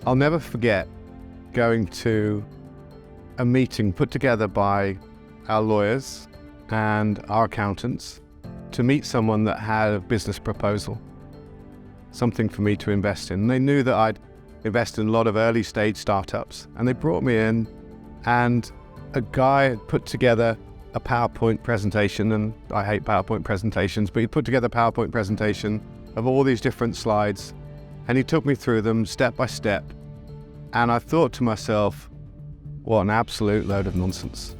I'll never forget going to a meeting put together by our lawyers and our accountants to meet someone that had a business proposal, something for me to invest in. They knew that I'd invested in a lot of early stage startups, and they brought me in, and a guy had put together a PowerPoint presentation, and I hate PowerPoint presentations, but he put together a PowerPoint presentation of all these different slides, and he took me through them step by step. And I thought to myself, what an absolute load of nonsense.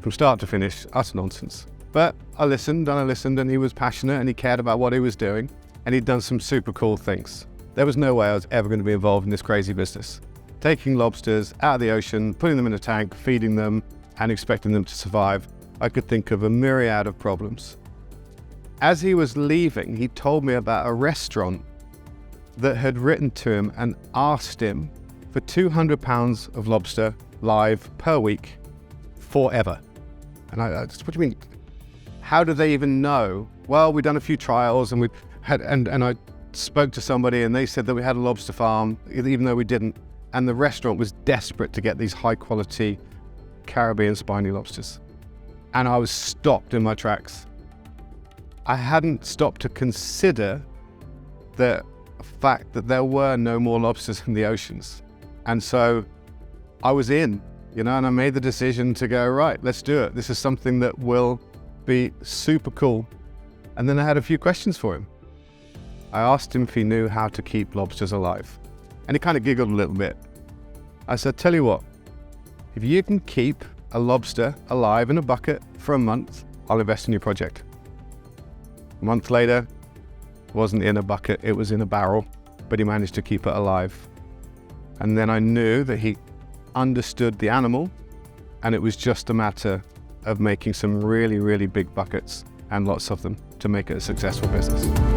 From start to finish, utter nonsense. But I listened, and he was passionate, and he cared about what he was doing, and he'd done some super cool things. There was no way I was ever going to be involved in this crazy business. Taking lobsters out of the ocean, putting them in a tank, feeding them, and expecting them to survive. I could think of a myriad of problems. As he was leaving, he told me about a restaurant that had written to him and asked him for £200 of lobster live per week forever. And I just, what do you mean? How do they even know? Well, we've done a few trials, and I spoke to somebody, and they said that we had a lobster farm, even though we didn't. And the restaurant was desperate to get these high quality Caribbean spiny lobsters. And I was stopped in my tracks. I hadn't stopped to consider the fact that there were no more lobsters in the oceans. And so I was in, and I made the decision to go, right, let's do it. This is something that will be super cool. And then I had a few questions for him. I asked him if he knew how to keep lobsters alive. And he kind of giggled a little bit. I said, tell you what, if you can keep a lobster alive in a bucket for a month, I'll invest in your project. A month later, it wasn't in a bucket, it was in a barrel, but he managed to keep it alive. And then I knew that he understood the animal, and it was just a matter of making some really, really big buckets and lots of them to make it a successful business.